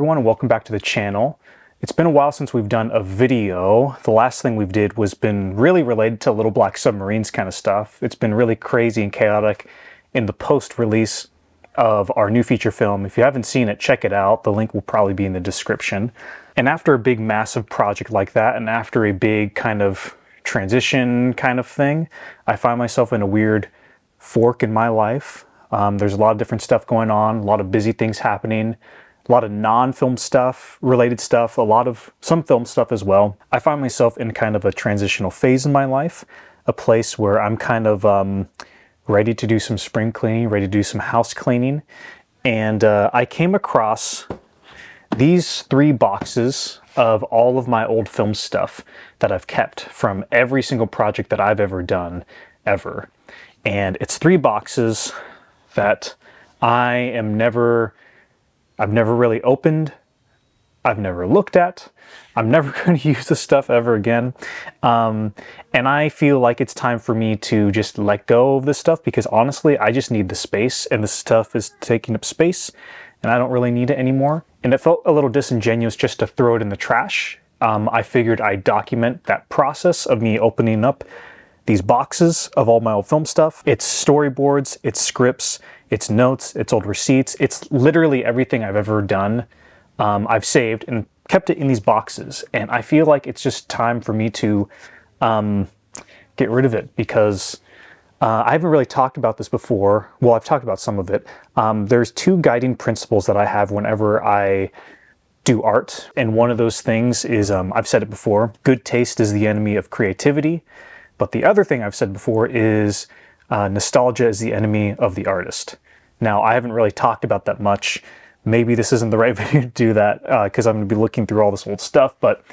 everyone, and welcome back to the channel. It's been a while since we've done a video. The last thing we've did was been really related to Little Black Submarines kind of stuff. It's been really crazy and chaotic in the post-release of our new feature film. If you haven't seen it, check it out. The link will probably be in the description. And after a big massive project like that, and after a big kind of transition kind of thing, I find myself in a weird fork in my life. There's a lot of different stuff going on, a lot of busy things happening, a lot of non-film stuff, related stuff, some film stuff as well. I find myself in kind of a transitional phase in my life, a place where I'm kind of ready to do some spring cleaning, ready to do some house cleaning. And I came across these 3 boxes of all of my old film stuff that I've kept from every single project that I've ever done, ever. And it's 3 boxes that I've never really opened, I've never looked at, I'm never going to use this stuff ever again. And I feel like it's time for me to just let go of this stuff, because honestly, I just need the space, and this stuff is taking up space, and I don't really need it anymore. And it felt a little disingenuous just to throw it in the trash. I figured I'd document that process of me opening up these boxes of all my old film stuff. It's storyboards, it's scripts, it's notes, it's old receipts. It's literally everything I've ever done. I've saved and kept it in these boxes. And I feel like it's just time for me to get rid of it, because I haven't really talked about this before. Well, I've talked about some of it. There's 2 guiding principles that I have whenever I do art. And one of those things is, I've said it before, good taste is the enemy of creativity. But the other thing I've said before is nostalgia is the enemy of the artist. Now, I haven't really talked about that much. Maybe this isn't the right video to do that, because I'm going to be looking through all this old stuff. But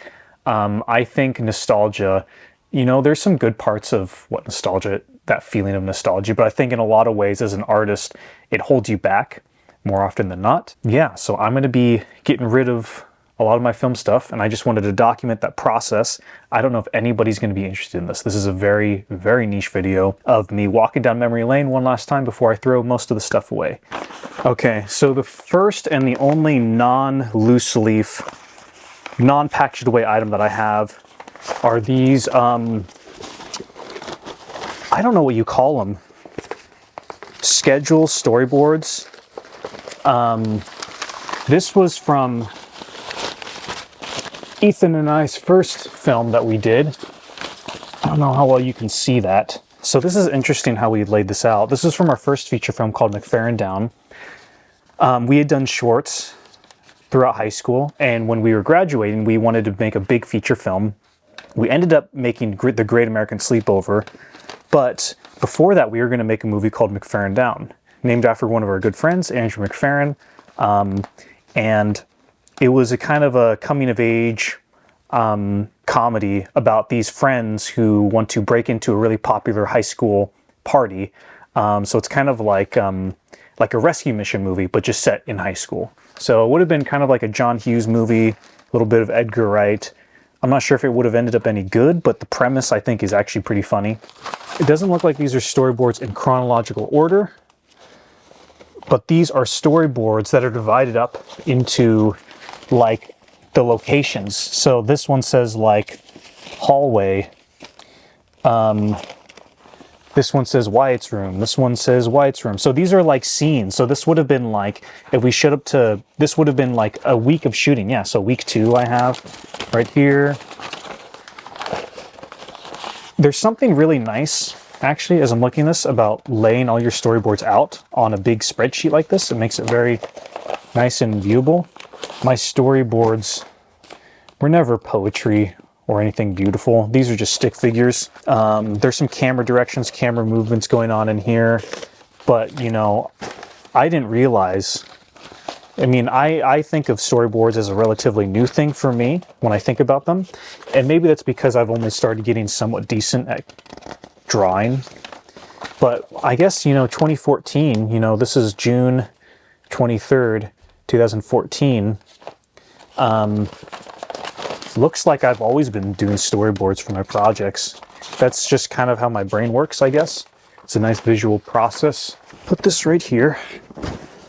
I think nostalgia, there's some good parts of what nostalgia, that feeling of nostalgia. But I think in a lot of ways, as an artist, it holds you back more often than not. Yeah, so I'm going to be getting rid of a lot of my film stuff, and I just wanted to document that process. I don't know if anybody's going to be interested in this. This is a very, very niche video of me walking down memory lane one last time before I throw most of the stuff away. Okay, so the first and the only non-loose leaf, non-packaged away item that I have are these, I don't know what you call them, schedule storyboards. This was from Ethan and I's first film that we did. I don't know how well you can see that. So this is interesting how we laid this out. This is from our first feature film called McFerrin Down. We had done shorts throughout high school, and when we were graduating, we wanted to make a big feature film. We ended up making The Great American Sleepover, but before that, we were going to make a movie called McFerrin Down, named after one of our good friends, Andrew McFerrin, and it was a kind of a coming-of-age comedy about these friends who want to break into a really popular high school party. So it's kind of like a rescue mission movie, but just set in high school. So it would have been kind of like a John Hughes movie, a little bit of Edgar Wright. I'm not sure if it would have ended up any good, but the premise, I think, is actually pretty funny. It doesn't look like these are storyboards in chronological order, but these are storyboards that are divided up into like the locations. So this one says like hallway. This one says Wyatt's room. This one says Wyatt's room. So these are like scenes. So this would have been like, if we showed up to, this would have been like a week of shooting. Yeah, so week 2 I have right here. There's something really nice, actually, as I'm looking at this, about laying all your storyboards out on a big spreadsheet like this. It makes it very nice and viewable. My storyboards were never poetry or anything beautiful. These are just stick figures. There's some camera directions, camera movements going on in here. But, I didn't realize, I think of storyboards as a relatively new thing for me when I think about them. And maybe that's because I've only started getting somewhat decent at drawing. But I guess, 2014, this is June 23rd, 2014. Looks like I've always been doing storyboards for my projects. That's just kind of how my brain works, I guess. It's a nice visual process. Put this right here.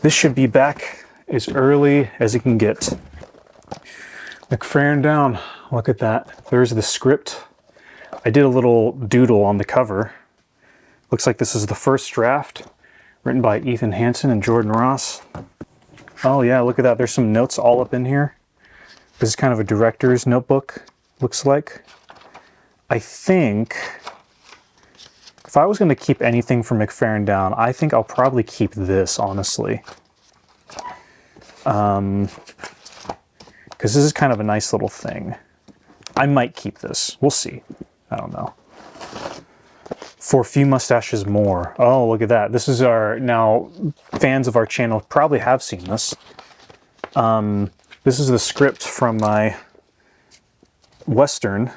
This should be back as early as it can get. McFerrin down. Look at that. There's the script. I did a little doodle on the cover. Looks like this is the first draft, written by Ethan Hansen and Jordan Ross. Oh yeah, look at that. There's some notes all up in here. This is kind of a director's notebook, looks like. I think if I was going to keep anything from McFerrin down, I think I'll probably keep this, honestly. Because this is kind of a nice little thing. I might keep this. We'll see. I don't know. For a few mustaches more. Oh, look at that. This is our, now, fans of our channel probably have seen this. This is the script from my Western.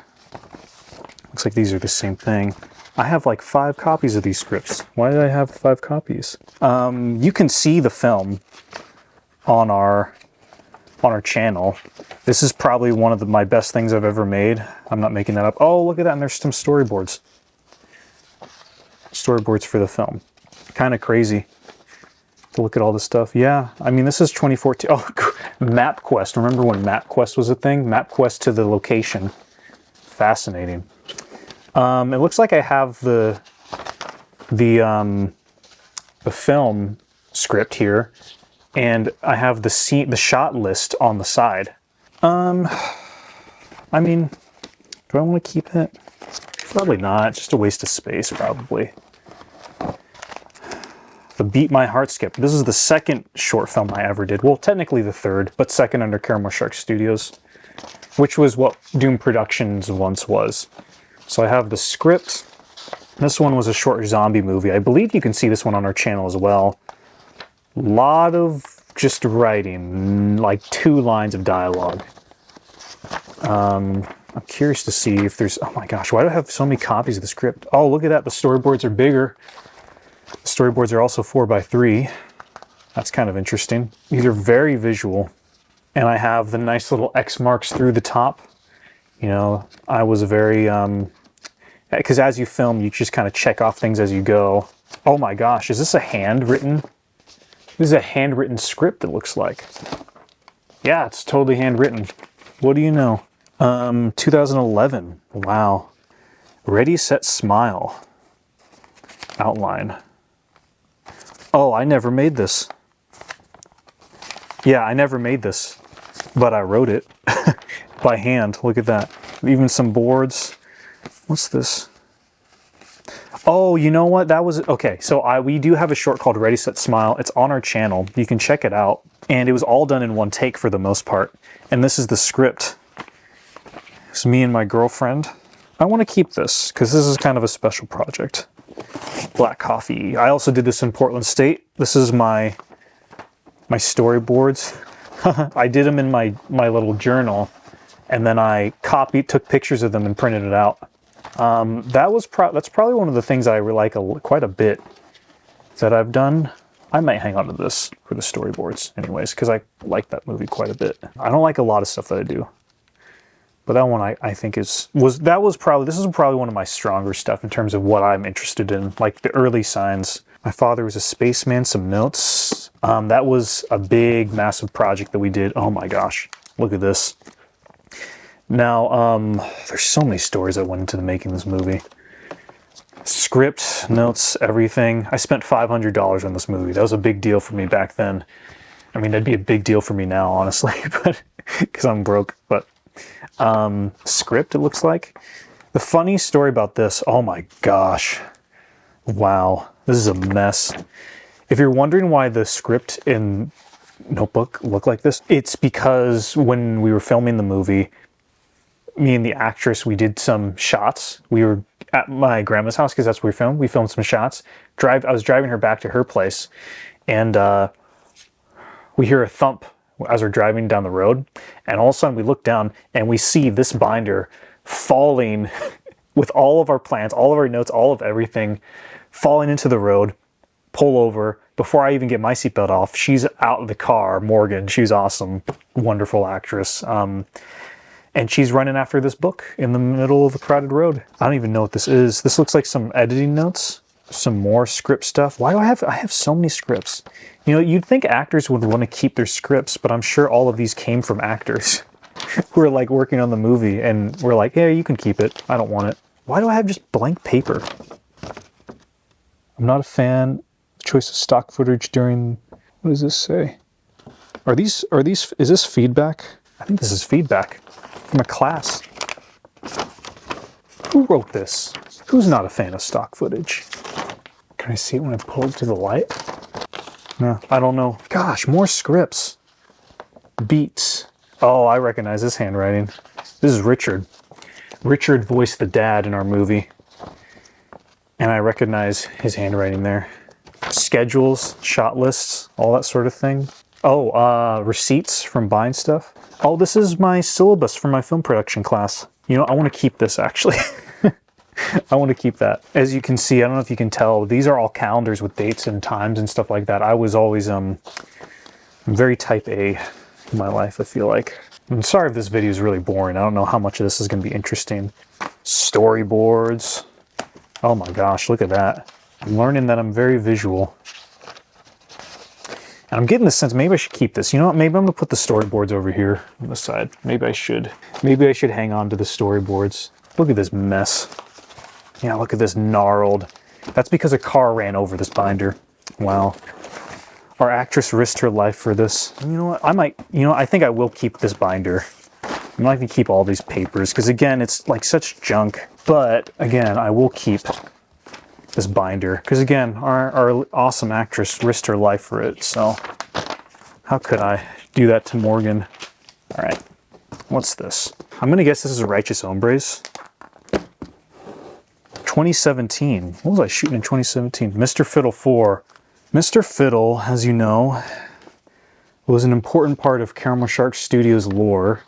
Looks like these are the same thing. I have like 5 copies of these scripts. Why did I have 5 copies? You can see the film on our channel. This is probably one of my best things I've ever made. I'm not making that up. Oh, look at that, and there's some storyboards. Storyboards for the film. Kind of crazy to look at all this stuff. Yeah, I mean, this is 2014. Oh, MapQuest. Remember when MapQuest was a thing? MapQuest to the location. Fascinating. It looks like I have the film script here, and I have the shot list on the side. I mean, do I want to keep it? Probably not. Just a waste of space, probably. The Beat My Heart Skip. This is the second short film I ever did. Well, technically the third, but second under Caramel Shark Studios, which was what Doom Productions once was. So I have the script. This one was a short zombie movie. I believe you can see this one on our channel as well. A lot of just writing, like 2 lines of dialogue. I'm curious to see if there's, oh my gosh, why do I have so many copies of the script? Oh, look at that, the storyboards are bigger. The storyboards are also 4x3. That's kind of interesting. These are very visual. And I have the nice little X marks through the top. You know, I was a very, because as you film, you just kind of check off things as you go. Oh my gosh, is this a handwritten? This is a handwritten script, it looks like. Yeah, it's totally handwritten. What do you know? 2011. Wow. Ready, Set, Smile. Outline. Oh, I never made this. Yeah, I never made this, but I wrote it by hand. Look at that. Even some boards. What's this? Oh, you know what? That was, okay, so we do have a short called Ready, Set, Smile. It's on our channel. You can check it out. And it was all done in one take for the most part. And this is the script. It's me and my girlfriend. I want to keep this because this is kind of a special project. Black coffee. I also did this in Portland State. This is my storyboards. I did them in my little journal, and then I took pictures of them and printed it out. That's probably one of the things I like quite a bit that I've done. I might hang on to this for the storyboards anyways, because I like that movie quite a bit. I don't like a lot of stuff that I do, but that one I think this is probably one of my stronger stuff in terms of what I'm interested in, like the early signs. My father was a spaceman, some notes. That was a big, massive project that we did. Oh my gosh, look at this. Now, there's so many stories that went into the making of this movie. Script, notes, everything. I spent $500 on this movie. That was a big deal for me back then. I mean, that'd be a big deal for me now, honestly, but because I'm broke. But script, it looks like. The funny story about this, oh my gosh. Wow, this is a mess. If you're wondering why the script in Notebook looked like this, it's because when we were filming the movie, me and the actress, we did some shots. We were at my grandma's house because that's where we filmed. We filmed some shots. I was driving her back to her place, and we hear a thump as we're driving down the road. And all of a sudden we look down and we see this binder falling with all of our plans, all of our notes, all of everything falling into the road. Pull over. Before I even get my seatbelt off, she's out of the car. Morgan, she's awesome, wonderful actress. And she's running after this book in the middle of a crowded road. I don't even know what this is. This looks like some editing notes, some more script stuff. Why do I have so many scripts? You You know, you'd think actors would want to keep their scripts, but I'm sure all of these came from actors who are like working on the movie and we're like, yeah, you can keep it. I don't want it. Why do I have just blank paper? I'm not a fan. Choice of stock footage during, what does this say? Is this feedback? I think this is feedback from a class. Who wrote this? Who's not a fan of stock footage? Can I see it when I pull it to the light? No, I don't know. Gosh, more scripts. Beats. Oh, I recognize this handwriting. This is Richard. Richard voiced the dad in our movie. And I recognize his handwriting there. Schedules, shot lists, all that sort of thing. Oh, receipts from buying stuff. Oh, this is my syllabus for my film production class. You know, I want to keep this actually. I want to keep that. As you can see, I don't know if you can tell, these are all calendars with dates and times and stuff like that. I was always I'm very type A in my life, I feel like. I'm sorry if this video is really boring. I don't know how much of this is going to be interesting. Storyboards. Oh my gosh, look at that. I'm learning that I'm very visual. And I'm getting the sense maybe I should keep this. You know what? Maybe I'm going to put the storyboards over here on the side. Maybe I should. Maybe I should hang on to the storyboards. Look at this mess. Yeah, look at this gnarled. That's because a car ran over this binder. Wow. Our actress risked her life for this. You know what? I think I will keep this binder. I'm not going to keep all these papers because, again, it's like such junk. But, again, I will keep this binder because, again, our awesome actress risked her life for it. So, how could I do that to Morgan? All right. What's this? I'm going to guess this is Righteous Hombres. 2017. What was I shooting in 2017? Mr. Fiddle 4. Mr. Fiddle, as you know, was an important part of Caramel Shark Studios lore.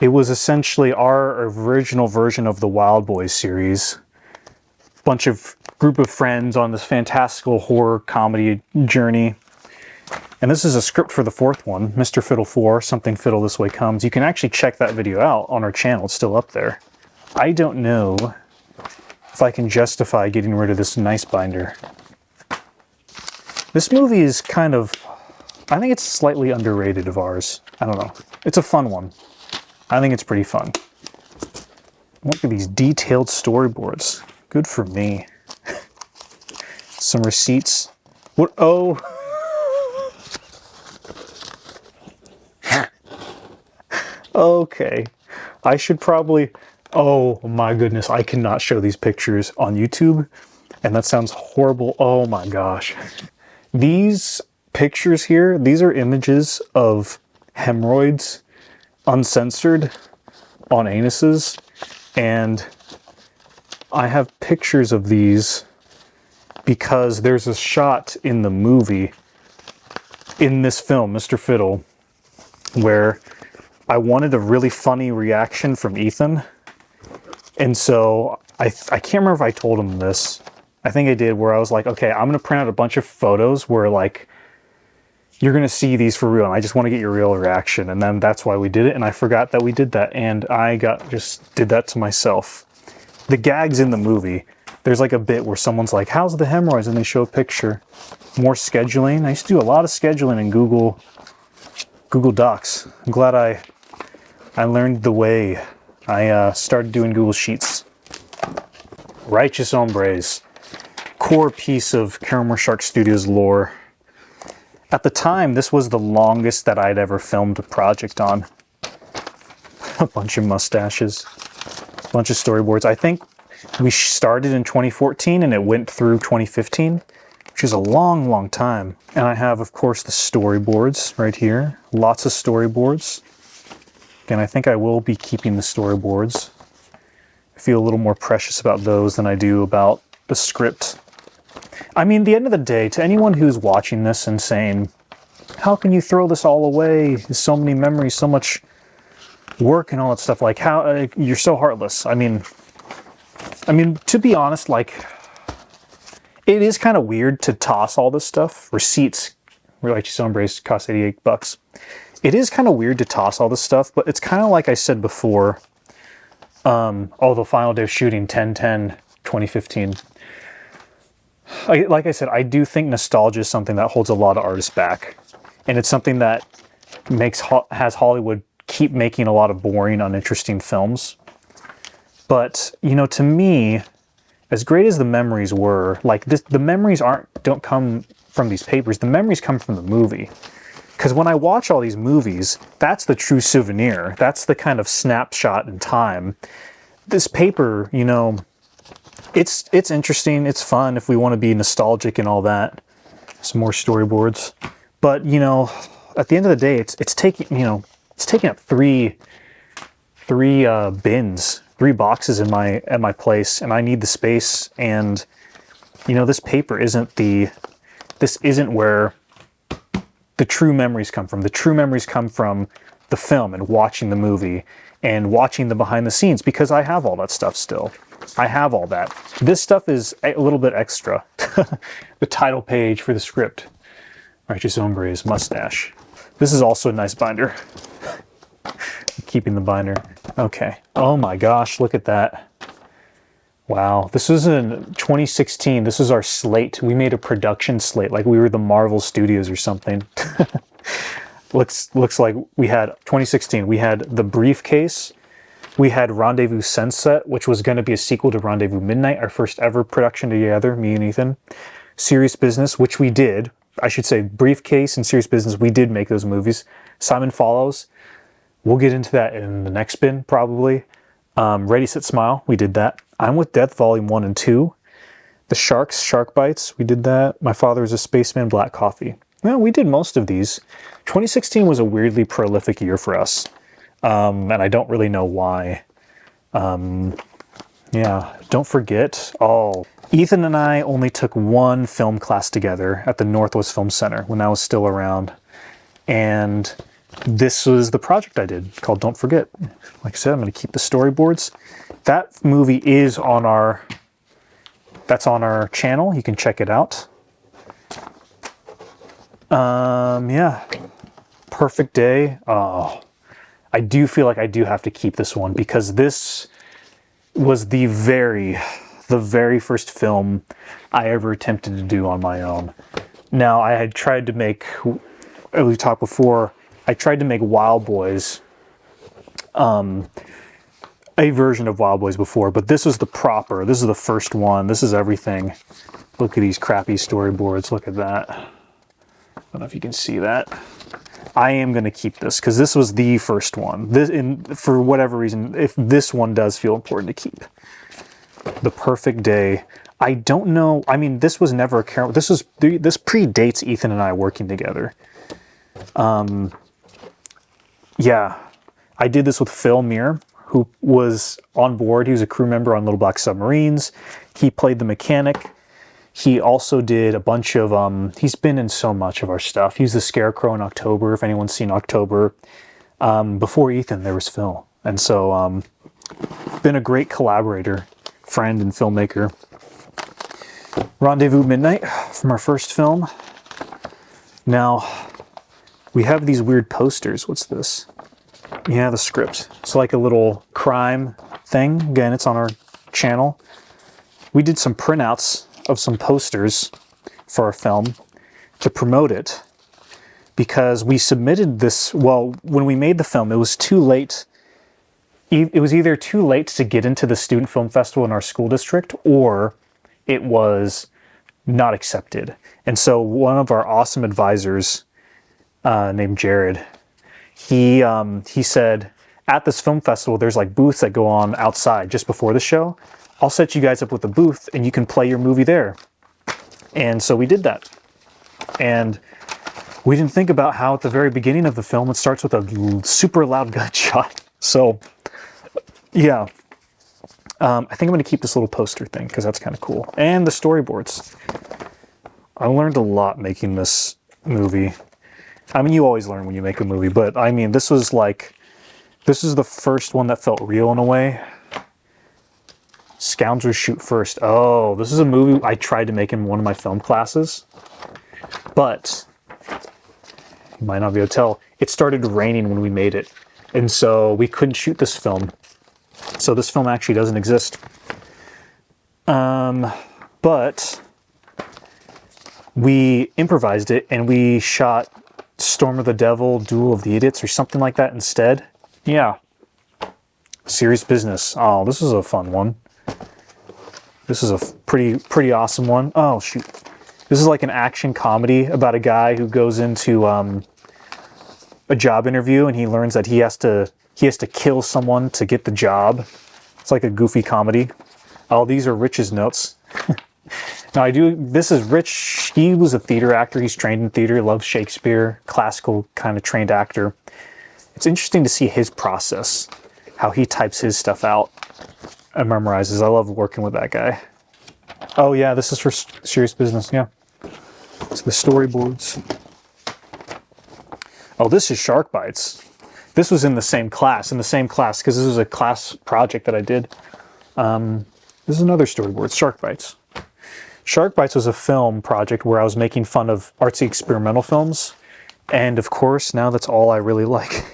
It was essentially our original version of the Wild Boys series. Group of friends on this fantastical horror comedy journey. And this is a script for the fourth one, Mr. Fiddle 4, Something Fiddle This Way Comes. You can actually check that video out on our channel. It's still up there. I don't know if I can justify getting rid of this nice binder. This movie is kind of, I think it's slightly underrated of ours. I don't know. It's a fun one. I think it's pretty fun. Look at these detailed storyboards. Good for me. Some receipts. What? Oh. Okay. I should probably... Oh my goodness, I cannot show these pictures on YouTube, and that sounds horrible. Oh my gosh. These pictures here, these are images of hemorrhoids, uncensored, on anuses, and I have pictures of these because there's a shot in the movie, in this film, Mr. Fiddle, where I wanted a really funny reaction from Ethan. And so I can't remember if I told him this. I think I did, where I was like, okay, I'm going to print out a bunch of photos where like, you're going to see these for real. And I just want to get your real reaction. And then that's why we did it. And I forgot that we did that. And I just did that to myself. The gags in the movie, there's like a bit where someone's like, how's the hemorrhoids? And they show a picture. More scheduling. I used to do a lot of scheduling in Google Docs. I'm glad I learned the way. I started doing Google Sheets. Righteous Hombres. Core piece of Caramel Shark Studios lore. At the time, this was the longest that I'd ever filmed a project on. A bunch of mustaches. A bunch of storyboards. I think we started in 2014 and it went through 2015, which is a long, long time. And I have, of course, the storyboards right here. Lots of storyboards. Again, I think I will be keeping the storyboards. I feel a little more precious about those than I do about the script. I mean, at the end of the day, to anyone who's watching this and saying, how can you throw this all away? There's so many memories, so much work and all that stuff. Like, how you're so heartless. I mean, to be honest, like, it is kind of weird to toss all this stuff. Receipts, Righteous Hombres cost $88. It is kind of weird to toss all this stuff, but it's kind of like I said before. The final day of shooting, 10/10/2015. like I said, I do think nostalgia is something that holds a lot of artists back. And it's something that has Hollywood keep making a lot of boring, uninteresting films. But, you know, to me, as great as the memories were, like the memories don't come from these papers. The memories come from the movie. Because when I watch all these movies, that's the true souvenir. That's the kind of snapshot in time. This paper, you know, it's interesting. It's fun if we want to be nostalgic and all that. Some more storyboards. But, you know, at the end of the day, it's taking, you know, it's taking up three bins, 3 boxes at my place, and I need the space. And, you know, this paper isn't where the true memories come from. The true memories come from the film and watching the movie and watching the behind the scenes, because I have all that stuff still. I have all that. This stuff is a little bit extra. The title page for the script. Righteous Hombre's mustache. This is also a nice binder. Keeping the binder. Okay. Oh my gosh, look at that. Wow. This was in 2016. This was our slate. We made a production slate like we were the Marvel Studios or something. Looks like we had 2016. We had The Briefcase. We had Rendezvous Sunset, which was going to be a sequel to Rendezvous Midnight, our first ever production together, me and Ethan. Serious Business, which we did. I should say Briefcase and Serious Business, we did make those movies. Simon Follows. We'll get into that in the next bin, probably. Ready, Set, Smile, we did that. I'm with Death, Volume 1 and 2. The Sharks, Shark Bites, we did that. My Father is a Spaceman, Black Coffee. Well, we did most of these. 2016 was a weirdly prolific year for us. And I don't really know why. Yeah, don't forget. Oh, Ethan and I only took one film class together at the Northwest Film Center when I was still around. And this was the project I did called Don't Forget. Like I said, I'm going to keep the storyboards. That movie is on our channel. You can check it out. Yeah. Perfect Day. Oh, I do feel like I do have to keep this one because this was the very first film I ever attempted to do on my own. Now, I had tried to make, as we talked before, I tried to make Wild Boys, a version of Wild Boys before, but this is this is the first one. This is everything. Look at these crappy storyboards. Look at that. I don't know if you can see that. I am going to keep this because this was the first one. For whatever reason, if this one does feel important to keep. The Perfect Day. I don't know. I mean, this was never a character. This predates Ethan and I working together. Yeah, I did this with Phil Muir, who was on board. He was a crew member on Little Black Submarines. He played the mechanic. He also did a bunch of, he's been in so much of our stuff. He was the Scarecrow in October, if anyone's seen October. Before Ethan, there was Phil. And so, been a great collaborator, friend, and filmmaker. Rendezvous Midnight from our first film. Now, we have these weird posters. What's this? Yeah, the script. It's like a little crime thing. Again, it's on our channel. We did some printouts of some posters for our film to promote it because we submitted this, well, when we made the film, it was too late. It was either too late to get into the student film festival in our school district, or it was not accepted. And so one of our awesome advisors, named Jared, he said, at this film festival, there's like booths that go on outside just before the show. I'll set you guys up with a booth and you can play your movie there. And so we did that. And we didn't think about how at the very beginning of the film, it starts with a super loud gunshot. So yeah, I think I'm going to keep this little poster thing because that's kind of cool. And the storyboards. I learned a lot making this movie. I mean, you always learn when you make a movie, but I mean, this is the first one that felt real in a way. Scoundrels Shoot First. Oh, this is a movie I tried to make in one of my film classes, but you might not be able to tell. It started raining when we made it, and so we couldn't shoot this film. So this film actually doesn't exist. But we improvised it and we shot Storm of the Devil, Duel of the Idiots, or something like that instead. Yeah. Serious business. Oh, this is a fun one. This is a pretty awesome one. Oh, shoot. This is like an action comedy about a guy who goes into a job interview and he learns that he has to kill someone to get the job. It's like a goofy comedy. Oh, these are Rich's notes. Now this is Rich. He was a theater actor. He's trained in theater, loves Shakespeare, classical kind of trained actor. It's interesting to see his process, how he types his stuff out and memorizes. I love working with that guy. Oh yeah, this is for serious business, yeah. So the storyboards. Oh, this is Shark Bites. This was in the same class, because this was a class project that I did. This is another storyboard, Shark Bites. Shark Bites was a film project where I was making fun of artsy experimental films. And of course, now that's all I really like.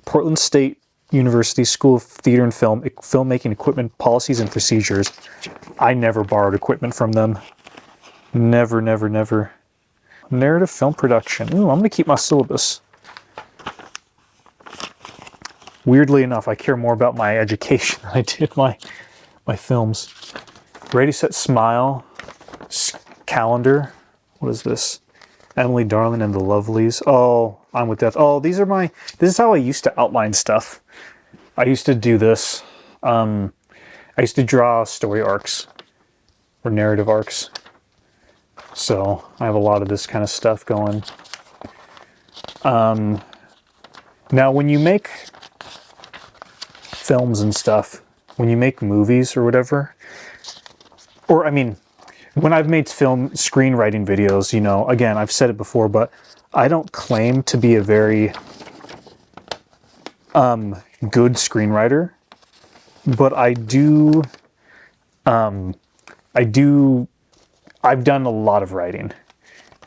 Portland State University School of Theater and Film, Filmmaking Equipment Policies and Procedures. I never borrowed equipment from them. Never, never, never. Narrative film production. Ooh, I'm going to keep my syllabus. Weirdly enough, I care more about my education than I did my films. Ready, Set, Smile. Calendar. What is this? Emily Darling and the Lovelies. Oh, I'm with Death. Oh, this is how I used to outline stuff. I used to do this. I used to draw story arcs or narrative arcs. So I have a lot of this kind of stuff going. Now, when you make films and stuff, when you make movies or whatever, or I mean, when I've made film screenwriting videos, you know, again, I've said it before, but I don't claim to be a very good screenwriter, but I've done a lot of writing,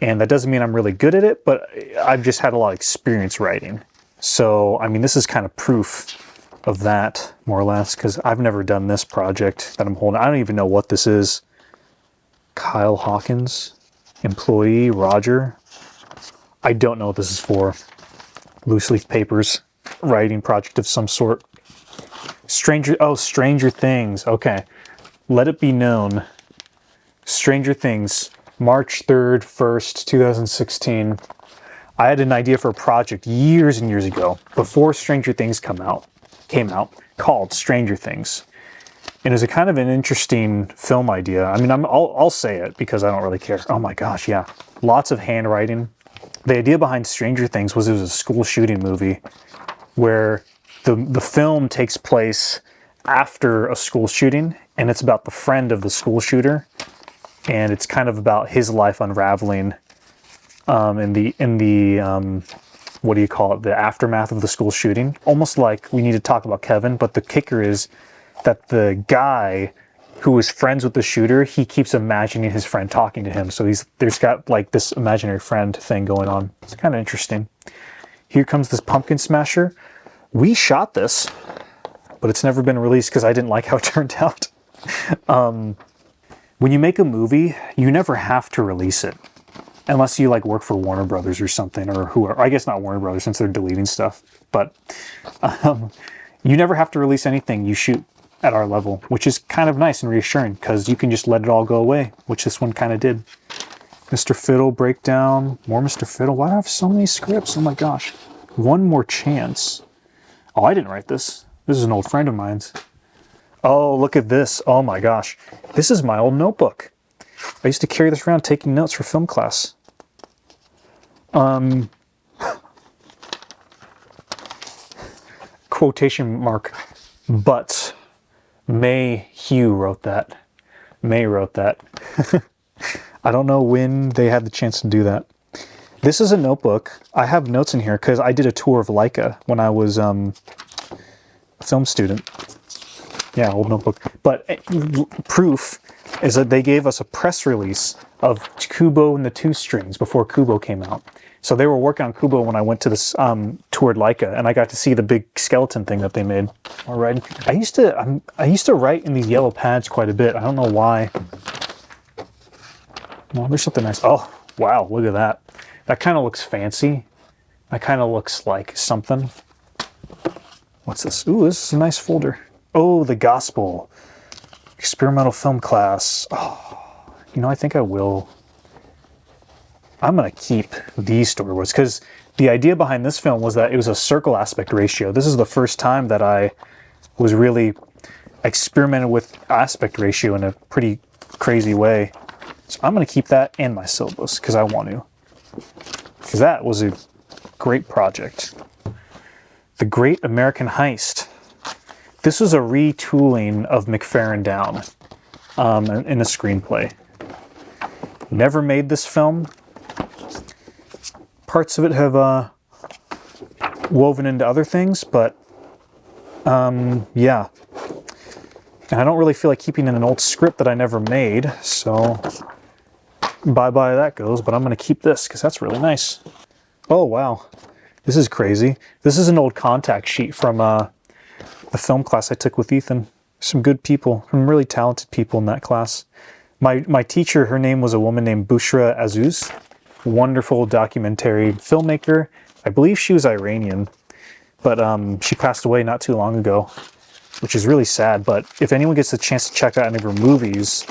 and that doesn't mean I'm really good at it, but I've just had a lot of experience writing. So, I mean, this is kind of proof of that, more or less, because I've never done this project that I'm holding. I don't even know what this is. Kyle Hawkins, employee, Roger. I don't know what this is for. Loose leaf papers, writing project of some sort. Stranger Things. Okay. Let it be known. Stranger Things, March 3rd, 1st, 2016. I had an idea for a project years and years ago, before Stranger Things came out, called Stranger Things. And it was a kind of an interesting film idea. I mean, I'll say it because I don't really care. Oh my gosh, yeah. Lots of handwriting. The idea behind Stranger Things was it was a school shooting movie where the film takes place after a school shooting, and it's about the friend of the school shooter, and it's kind of about his life unraveling in the what do you call it? The aftermath of the school shooting. Almost like We Need to Talk About Kevin, but the kicker is that the guy who is friends with the shooter, he keeps imagining his friend talking to him. So there's got like this imaginary friend thing going on. It's kind of interesting. Here comes this pumpkin smasher. We shot this, but it's never been released because I didn't like how it turned out. When you make a movie, you never have to release it. Unless you like work for Warner Brothers or something, or whoever. I guess not Warner Brothers since they're deleting stuff. But you never have to release anything you shoot at our level, which is kind of nice and reassuring because you can just let it all go away, which this one kind of did. Mr. Fiddle breakdown, more Mr. Fiddle. Why do I have so many scripts? Oh my gosh. One More Chance. Oh, I didn't write this. This is an old friend of mine's. Oh, look at this. Oh my gosh. This is my old notebook. I used to carry this around taking notes for film class. Quotation mark, but May Hugh wrote that. May wrote that. I don't know when they had the chance to do that. This is a notebook. I have notes in here because I did a tour of Leica when I was a film student. Yeah, old notebook. But proof is that they gave us a press release of Kubo and the Two Strings before Kubo came out. So they were working on Kubo when I went to this toured Leica, and I got to see the big skeleton thing that they made. All right. I used to write in these yellow pads quite a bit. I don't know why. Well, there's something nice. Oh, wow, look at that. That kind of looks fancy. That kind of looks like something. What's this? Ooh, this is a nice folder. Oh, the gospel. Experimental film class. Oh, you know, I think I will. I'm going to keep these storyboards because the idea behind this film was that it was a circle aspect ratio. This is the first time that I was really experimented with aspect ratio in a pretty crazy way. So I'm going to keep that and my syllabus because I want to. Because that was a great project. The Great American Heist. This was a retooling of McFerrin Down in a screenplay. Never made this film. Parts of it have woven into other things, but yeah. And I don't really feel like keeping in an old script that I never made, so bye-bye that goes, but I'm going to keep this because that's really nice. Oh, wow. This is crazy. This is an old contact sheet from the film class I took with Ethan. Some good people, some really talented people in that class. My teacher, her name was a woman named Bushra Azuz. Wonderful documentary filmmaker. I believe she was Iranian, but she passed away not too long ago, which is really sad. But if anyone gets a chance to check out any of her movies,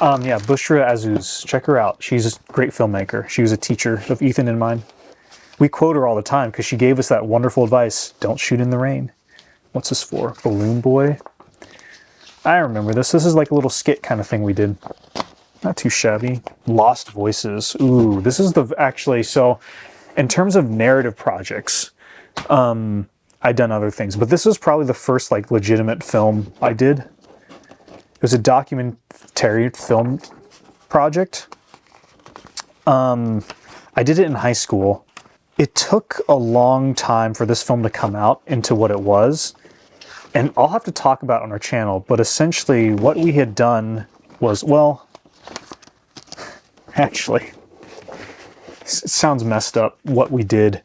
yeah, Bushra Azuz, check her out. She's a great filmmaker. She was a teacher of Ethan and mine. We quote her all the time because she gave us that wonderful advice. Don't shoot in the rain. What's this for? Balloon Boy? I remember this. This is like a little skit kind of thing we did. Not too shabby. Lost Voices. Ooh, this is the actually, so in terms of narrative projects, I've done other things, but this was probably the first like legitimate film I did. It was a documentary film project. I did it in high school. It took a long time for this film to come out into what it was. And I'll have to talk about it on our channel, but essentially what we had done was, well, actually, it sounds messed up what we did.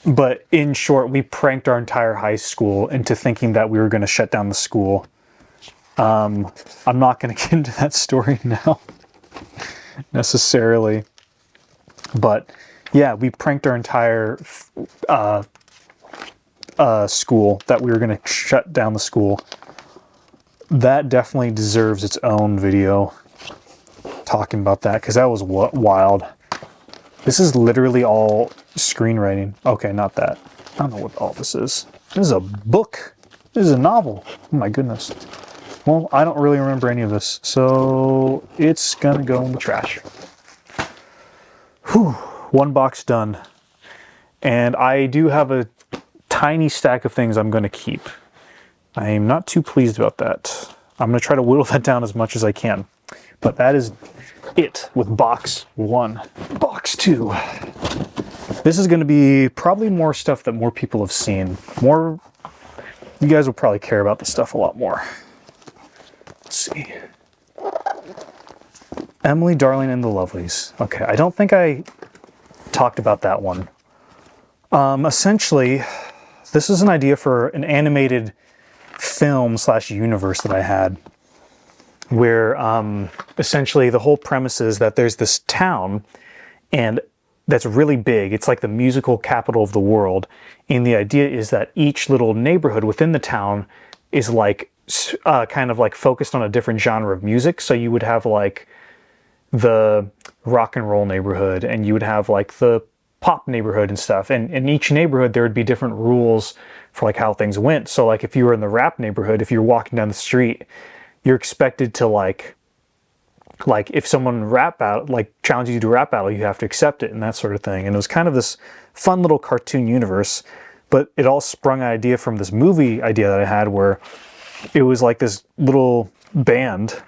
But in short, we pranked our entire high school into thinking that we were going to shut down the school. I'm not going to get into that story now, necessarily. But yeah, we pranked our entire school that we were going to shut down the school. That definitely deserves its own video talking about that, because that was wild. This is literally all screenwriting. Okay, not that. I don't know what all this is. This is a book. This is a novel. Oh my goodness. Well, I don't really remember any of this, so it's gonna go in the trash. Whew. One box done. And I do have a tiny stack of things I'm going to keep. I am not too pleased about that. I'm going to try to whittle that down as much as I can. But that is it with box one. Box two. This is going to be probably more stuff that more people have seen. More, you guys will probably care about this stuff a lot more. Let's see. Emily Darling and the Lovelies. Okay, I don't think I talked about that one. Essentially, this is an idea for an animated film / universe that I had, where essentially the whole premise is that there's this town, and that's really big. It's like the musical capital of the world, and the idea is that each little neighborhood within the town is like kind of like focused on a different genre of music. So you would have like the rock and roll neighborhood, and you would have like the pop neighborhood and stuff. And in each neighborhood, there would be different rules for like how things went. So like if you were in the rap neighborhood, if you're walking down the street, you're expected to like if someone challenges you to a rap battle, you have to accept it and that sort of thing. And it was kind of this fun little cartoon universe, but it all sprung an idea from this movie idea that I had, where it was like this little band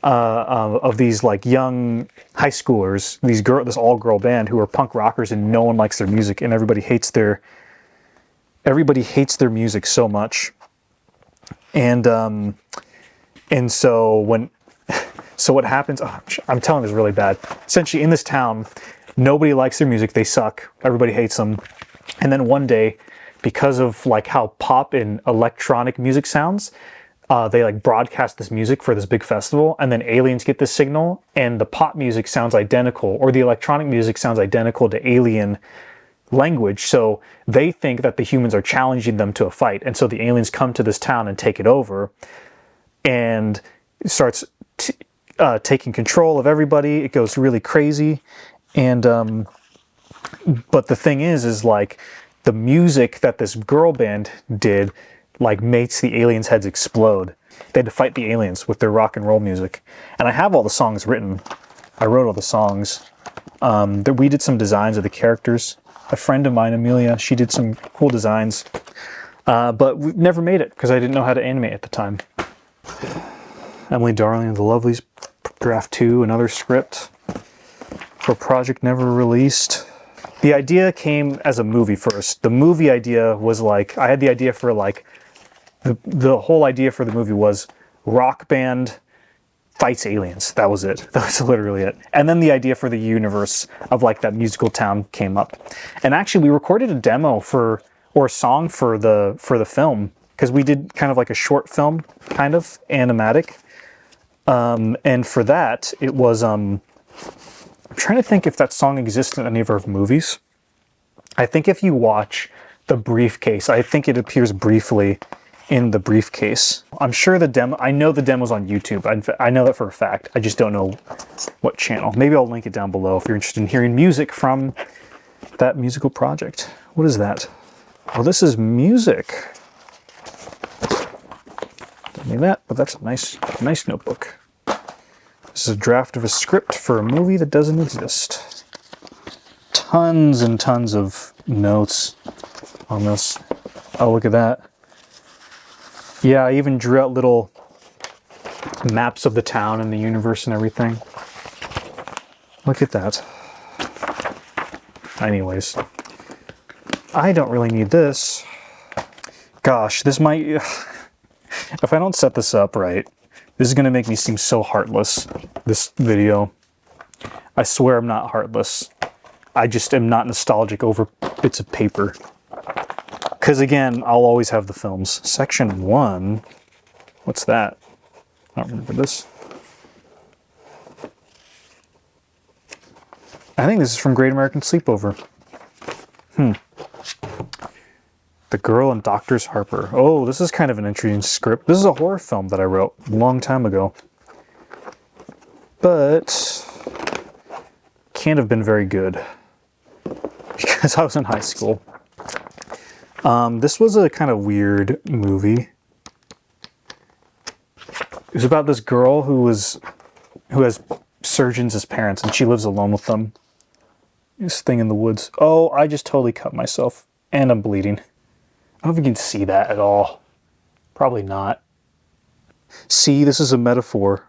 of these like young high schoolers, this all-girl band who are punk rockers, and no one likes their music, and everybody hates their music so much. And so so what happens? Oh, I'm telling this really bad. Essentially, in this town, nobody likes their music. They suck. Everybody hates them. And then one day, because of like how pop and electronic music sounds, they like broadcast this music for this big festival, and then aliens get this signal, and the pop music sounds identical, or the electronic music sounds identical to alien language. So they think that the humans are challenging them to a fight, and so the aliens come to this town and take it over, and it starts taking control of everybody. It goes really crazy, and but the thing is like the music that this girl band did like makes the aliens' heads explode. They had to fight the aliens with their rock and roll music. And I have all the songs written. I wrote all the songs. We did some designs of the characters. A friend of mine, Amelia, she did some cool designs. But we never made it because I didn't know how to animate at the time. Emily Darling and the Lovelies, Draft 2, another script for a project never released. The idea came as a movie first. The movie idea was like, I had the idea for like, the whole idea for the movie was rock band fights aliens. That was it. That was literally it. And then the idea for the universe of like that musical town came up. And actually we recorded a demo or a song for the film, because we did kind of like a short film, kind of animatic. And for that, it was, I'm trying to think if that song exists in any of our movies. I think if you watch The Briefcase, I think it appears briefly in The Briefcase. I'm sure the demo, I know the demo's on YouTube. I know that for a fact. I just don't know what channel. Maybe I'll link it down below if you're interested in hearing music from that musical project. What is that? Oh, this is music. Don't need that, but that's a nice notebook. This is a draft of a script for a movie that doesn't exist. Tons and tons of notes on this. Oh, look at that. Yeah, I even drew out little maps of the town and the universe and everything. Look at that. Anyways, I don't really need this. Gosh, this might... If I don't set this up right, this is going to make me seem so heartless, this video. I swear I'm not heartless. I just am not nostalgic over bits of paper. Because again, I'll always have the films. Section 1. What's that? I don't remember this. I think this is from Great American Sleepover. The Girl and Doctor Harper. Oh, this is kind of an interesting script. This is a horror film that I wrote a long time ago. But can't have been very good because I was in high school. This was a kind of weird movie. It was about this girl who has surgeons as parents, and she lives alone with them. This thing in the woods. Oh, I just totally cut myself, and I'm bleeding. I don't know if you can see that at all. Probably not. See, this is a metaphor.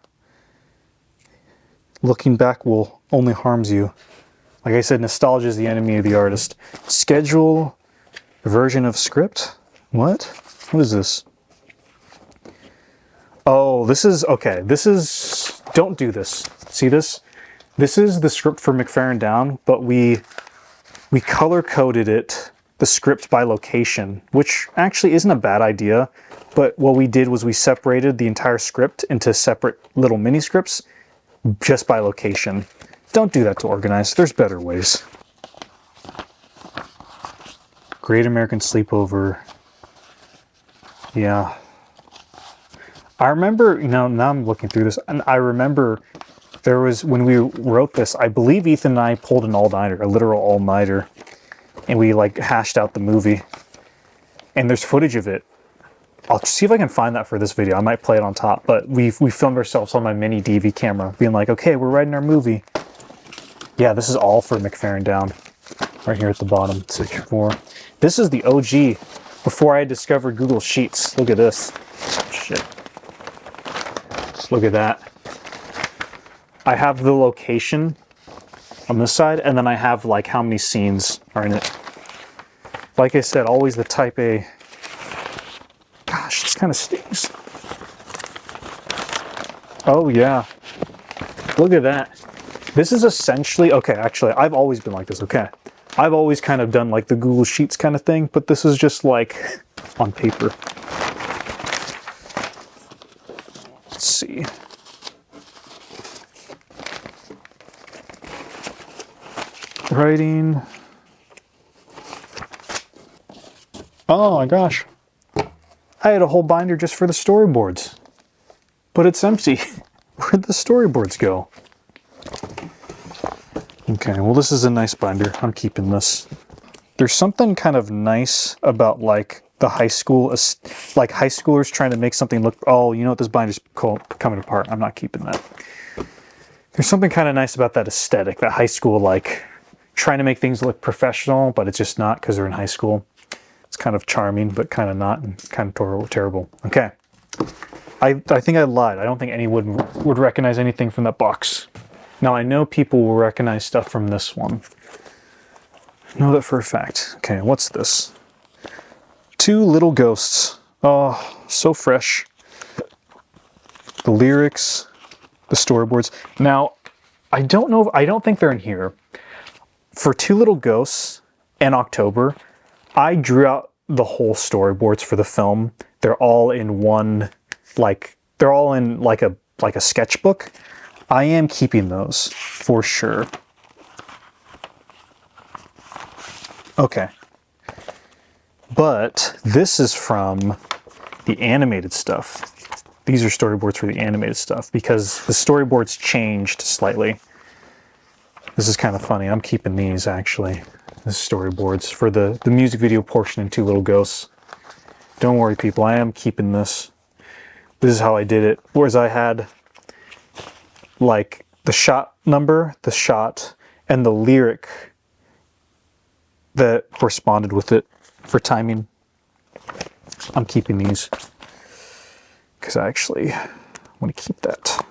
Looking back will only harms you. Like I said, nostalgia is the enemy of the artist. Schedule version of script? What? What is this? Oh, this is, okay, this is, don't do this. See this? This is the script for McFerrin Down, but we color-coded it, the script by location, which actually isn't a bad idea, but what we did was we separated the entire script into separate little mini scripts just by location. Don't do that to organize. There's better ways. Great American Sleepover. Yeah. I remember, now I'm looking through this, and I remember there was, when we wrote this, I believe Ethan and I pulled an all-nighter, a literal all-nighter, and we like hashed out the movie. And there's footage of it. I'll see if I can find that for this video. I might play it on top, but we filmed ourselves on my mini DV camera, being like, okay, we're writing our movie. Yeah, this is all for McFerrin Down. Right here at the bottom, section 4. This is the OG, before I had discovered Google Sheets. Look at this. Shit. Just look at that. I have the location on this side, and then I have like how many scenes are in it. Like I said, always the type A. Gosh, this kind of stings. Oh yeah. Look at that. This is essentially, okay, actually, I've always been like this, okay. I've always kind of done like the Google Sheets kind of thing, but this is just like on paper. Let's see. Writing. Oh my gosh. I had a whole binder just for the storyboards. But it's empty. Where'd the storyboards go? Okay, well this is a nice binder. I'm keeping this. There's something kind of nice about like the high school, like high schoolers trying to make something look, oh, you know what, this binder's coming apart. I'm not keeping that. There's something kind of nice about that aesthetic, that high school, like trying to make things look professional, but it's just not because they're in high school. It's kind of charming, but kind of not, and kind of terrible. Okay. I think I lied. I don't think anyone would recognize anything from that box. Now, I know people will recognize stuff from this one. I know that for a fact. Okay, what's this? 2 Little Ghosts. Oh, so fresh. The lyrics, the storyboards. Now, I don't think they're in here. For 2 Little Ghosts and October, I drew out the whole storyboards for the film. They're all in one, they're all in like a sketchbook. I am keeping those for sure. Okay. But this is from the animated stuff. These are storyboards for the animated stuff because the storyboards changed slightly. This is kind of funny. I'm keeping these actually. The storyboards for the music video portion in 2 Little Ghosts. Don't worry, people. I am keeping this. This is how I did it. Whereas I had like the shot number, the shot, and the lyric that corresponded with it for timing. I'm keeping these because I actually want to keep that.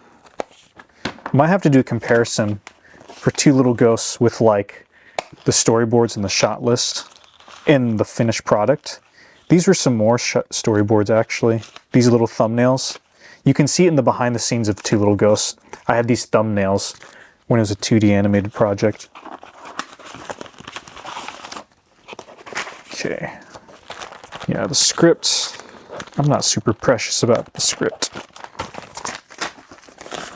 Might have to do a comparison for 2 Little Ghosts with like the storyboards and the shot list in the finished product. These were some more storyboards actually. These little thumbnails. You can see it in the behind the scenes of 2 Little Ghosts. I had these thumbnails when it was a 2D animated project. Okay. Yeah, the script. I'm not super precious about the script.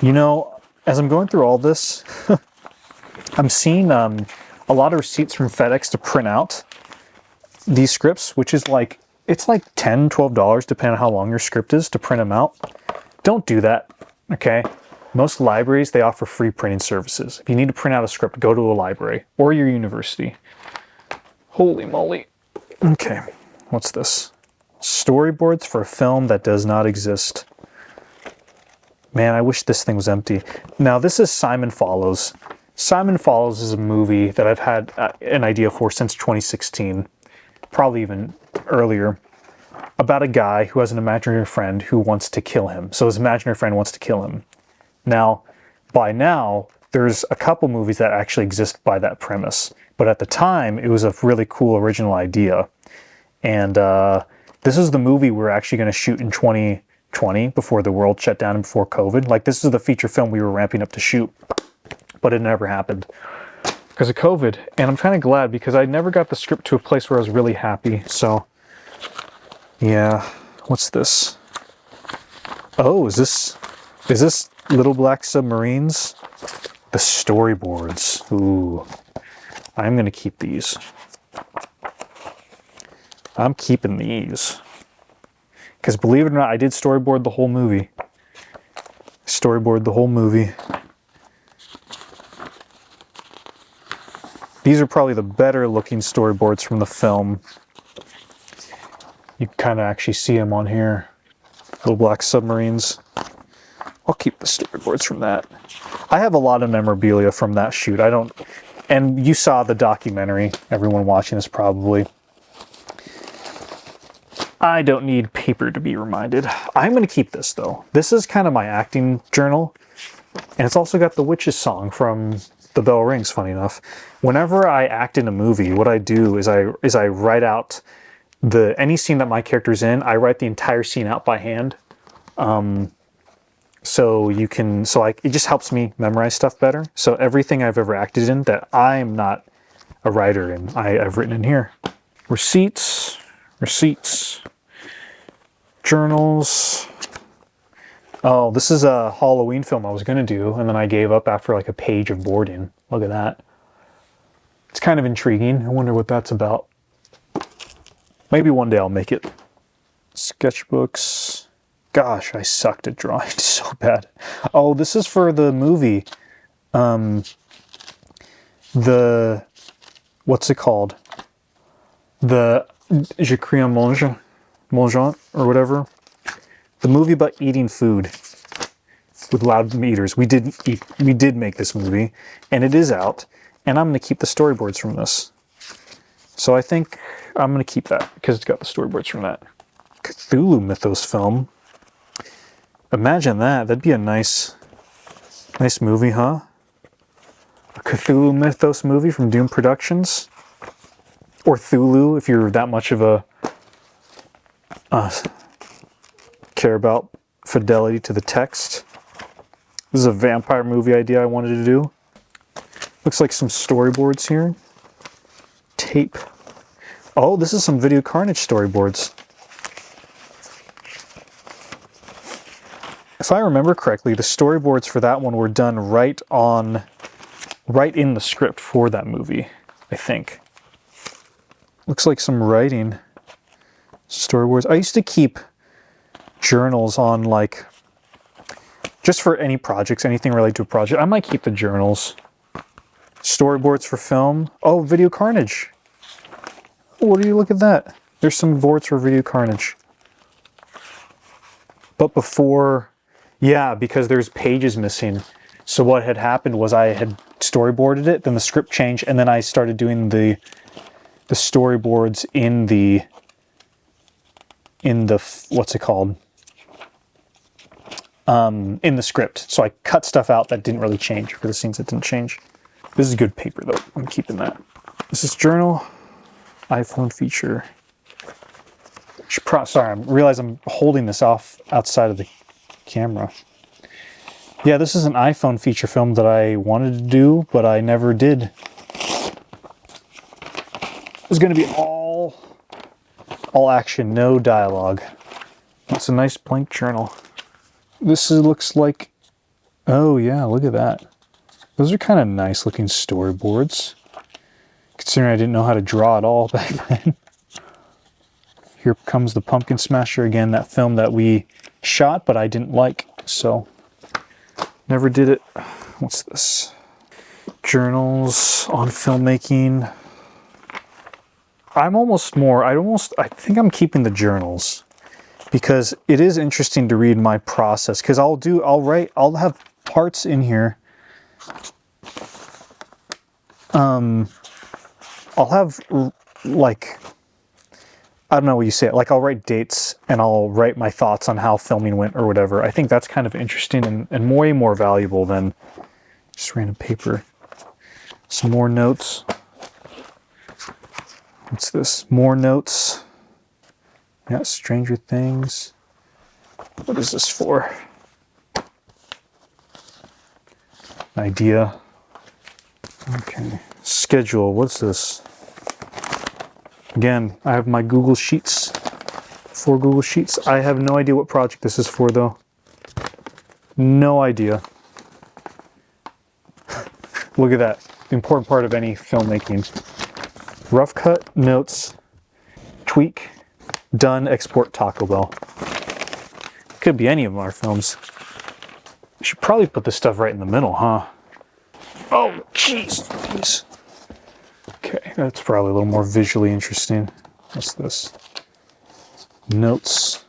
You know, as I'm going through all this, I'm seeing a lot of receipts from FedEx to print out these scripts, which is like, it's like $10, $12 depending on how long your script is to print them out. Don't do that, okay? Most libraries, they offer free printing services. If you need to print out a script, go to a library or your university. Holy moly. Okay, what's this? Storyboards for a film that does not exist. Man, I wish this thing was empty. Now, this is Simon Follows. Simon Follows is a movie that I've had an idea for since 2016, probably even earlier, about a guy who has an imaginary friend who wants to kill him. So his imaginary friend wants to kill him. Now, by now, there's a couple movies that actually exist by that premise. But at the time, it was a really cool original idea. And this is the movie we're actually going to shoot in 2020 before the world shut down and before COVID. Like, this is the feature film we were ramping up to shoot. But it never happened because of COVID. And I'm kind of glad because I never got the script to a place where I was really happy. So, yeah. What's this? Oh, is this Little Black Submarines? The storyboards. Ooh. I'm going to keep these. I'm keeping these. Because believe it or not, I did storyboard the whole movie. Storyboard the whole movie. These are probably the better looking storyboards from the film. You can kind of actually see them on here. Little Black Submarines. I'll keep the storyboards from that. I have a lot of memorabilia from that shoot. And you saw the documentary, everyone watching this probably. I don't need paper to be reminded. I'm going to keep this though. This is kind of my acting journal. And it's also got the Witches song from The Bell Rings, funny enough. Whenever I act in a movie, what I do is I write out any scene that my character's in, I write the entire scene out by hand. It just helps me memorize stuff better. So everything I've ever acted in that I'm not a writer in, I've written in here. Receipts, journals, Oh, this is a Halloween film I was going to do, and then I gave up after like a page of boarding. Look at that. It's kind of intriguing. I wonder what that's about. Maybe one day I'll make it. Sketchbooks. Gosh, I sucked at drawing so bad. Oh, this is for the movie. What's it called? The Je crie en mangeant, or whatever. The movie about eating food with loud meters. We did make this movie, and it is out, and I'm going to keep the storyboards from this. So I think I'm going to keep that, because it's got the storyboards from that. Cthulhu Mythos film. Imagine that. That'd be a nice movie, huh? A Cthulhu Mythos movie from Doom Productions. Or Thulu, if you're that much of a... care about fidelity to the text. This is a vampire movie idea I wanted to do. Looks like some storyboards here. Tape. Oh, this is some Video Carnage storyboards. If I remember correctly, the storyboards for that one were done right in the script for that movie, I think. Looks like some writing. Storyboards. I used to keep journals on, like, just for any projects, anything related to a project. I might keep the journals. Storyboards for film. Oh, Video Carnage. What do you look at that? There's some boards for Video Carnage. But before, yeah, because there's pages missing. So what had happened was I had storyboarded it, then the script changed, and then I started doing the storyboards in the what's it called? In the script. So I cut stuff out that didn't really change for the scenes that didn't change. This is good paper though. I'm keeping that. This is journal, iPhone feature. Sorry, I realize I'm holding this off outside of the camera. Yeah, this is an iPhone feature film that I wanted to do, but I never did. It's going to be all action, no dialogue. It's a nice blank journal. Looks like, oh yeah, look at that. Those are kind of nice looking storyboards, considering I didn't know how to draw at all back then. Here comes the Pumpkin Smasher again, that film that we shot, but I didn't like, so never did it. What's this? Journals on filmmaking. I think I'm keeping the journals because it is interesting to read my process, because I'll have parts in here. I'll have, like, I don't know what you say, like I'll write dates and I'll write my thoughts on how filming went or whatever. I think that's kind of interesting and way more valuable than just random paper. Some more notes. What's this? More notes. Yeah, Stranger Things. What is this for? Idea. Okay. Schedule. What's this? Again, I have my Google Sheets. 4 Google Sheets. I have no idea what project this is for, though. No idea. Look at that. The important part of any filmmaking. Rough cut, notes, tweak, done, export Taco Bell. Could be any of our films. I should probably put this stuff right in the middle, huh? Oh, jeez. Okay, that's probably a little more visually interesting. What's this? Notes.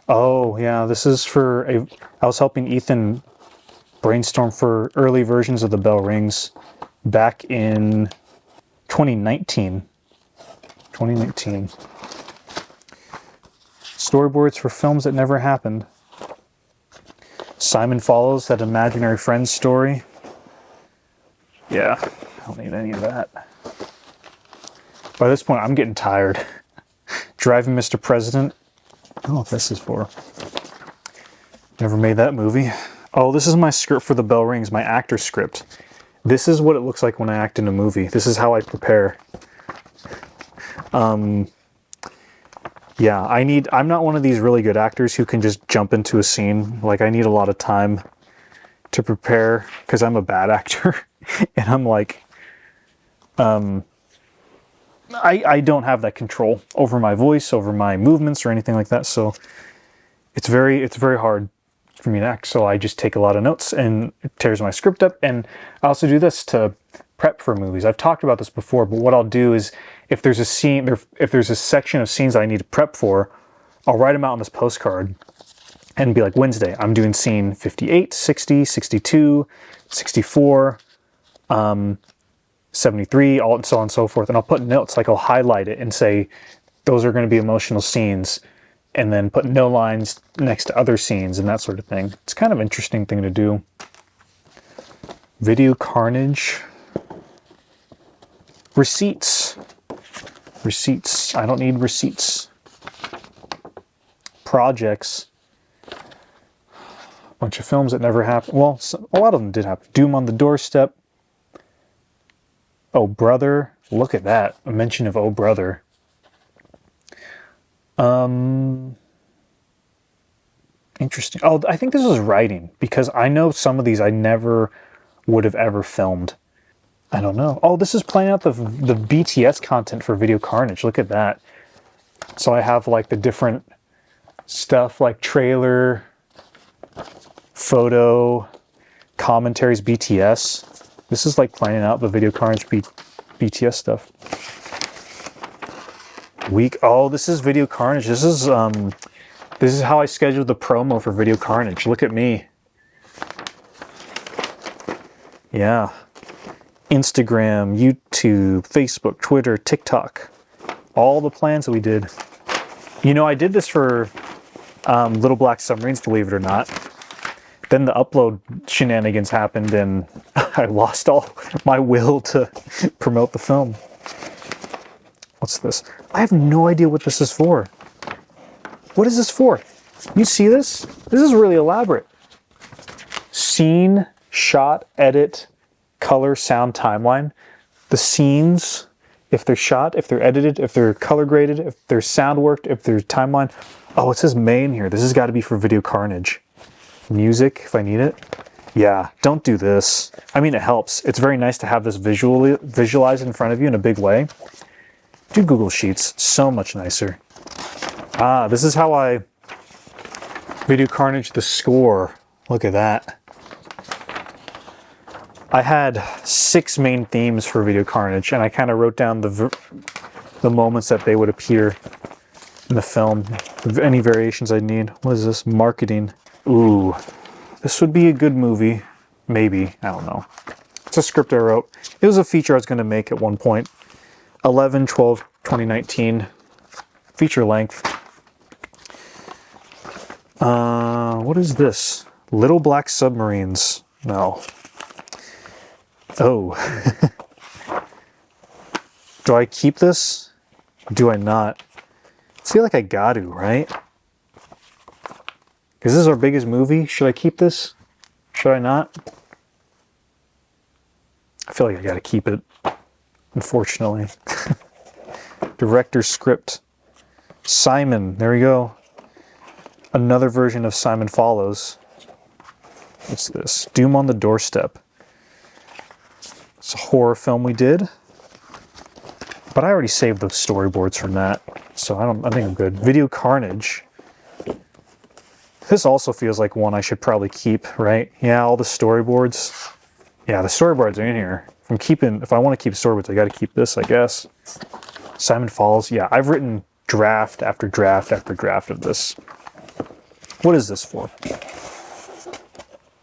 Oh, yeah, this is for I was helping Ethan brainstorm for early versions of the bell rings back in 2019. Storyboards for films that never happened. Simon Follows, that imaginary friend story. Yeah, I don't need any of that. By this point, I'm getting tired. Driving Mr. President. I don't know what this is for. Never made that movie. Oh, this is my script for the bell rings, my actor script. This is what it looks like when I act in a movie. This is how I prepare. Yeah, I'm not one of these really good actors who can just jump into a scene. Like, I need a lot of time to prepare because I'm a bad actor. And I'm like, I don't have that control over my voice, over my movements or anything like that. So it's very hard for me to act. So I just take a lot of notes and it tears my script up. And I also do this to prep for movies. I've talked about this before, but what I'll do is if there's a scene, if there's a section of scenes that I need to prep for, I'll write them out on this postcard and be like, Wednesday, I'm doing scene 58, 60, 62, 64, 73, all so on and so forth. And I'll put notes, like I'll highlight it and say, those are going to be emotional scenes, and then put no lines next to other scenes and that sort of thing. It's kind of an interesting thing to do. Video carnage. Receipts. Receipts. I don't need receipts. Projects. Bunch of films that never happened. Well, a lot of them did happen. Doom on the Doorstep. Oh Brother. Look at that. A mention of Oh Brother. Interesting. Oh, I think this was writing, because I know some of these I never would have ever filmed. I don't know. Oh, this is playing out the BTS content for Video Carnage. Look at that. So I have like the different stuff like trailer, photo, commentaries, BTS. This is like planning out the Video Carnage BTS stuff. Oh, this is Video Carnage. This is how I scheduled the promo for Video Carnage. Look at me. Yeah. Instagram, YouTube, Facebook, Twitter, TikTok. All the plans that we did. You know, I did this for Little Black Submarines, believe it or not. Then the upload shenanigans happened and I lost all my will to promote the film. What's this? I have no idea what this is for. What is this for? You see this? This is really elaborate. Scene, shot, edit, color, sound, timeline. The scenes, if they're shot, if they're edited, if they're color graded, if they're sound worked, if there's timeline. Oh, it says main here. This has got to be for Video Carnage. Music, if I need it. Yeah, don't do this. I mean, it helps. It's very nice to have this visualized in front of you in a big way. Do Google Sheets. So much nicer. Ah, this is how I... Video Carnage, the score. Look at that. I had 6 main themes for Video Carnage, and I kind of wrote down the moments that they would appear in the film. Any variations I'd need. What is this? Marketing. Ooh. This would be a good movie. Maybe. I don't know. It's a script I wrote. It was a feature I was going to make at one point. 11/12/2019. Feature length. What is this? Little Black Submarines. No. Oh. Do I keep this? Do I not? I feel like I got to, right? Because this is our biggest movie. Should I keep this? Should I not? I feel like I got to keep it, unfortunately. Director's script. Simon. There we go. Another version of Simon Follows. What's this? Doom on the Doorstep. It's a horror film we did. But I already saved the storyboards from that. So I think I'm good. Video Carnage. This also feels like one I should probably keep, right? Yeah, all the storyboards. Yeah, the storyboards are in here. If I want to keep storyboards, I got to keep this, I guess. Simon Falls. Yeah, I've written draft after draft after draft of this. What is this for?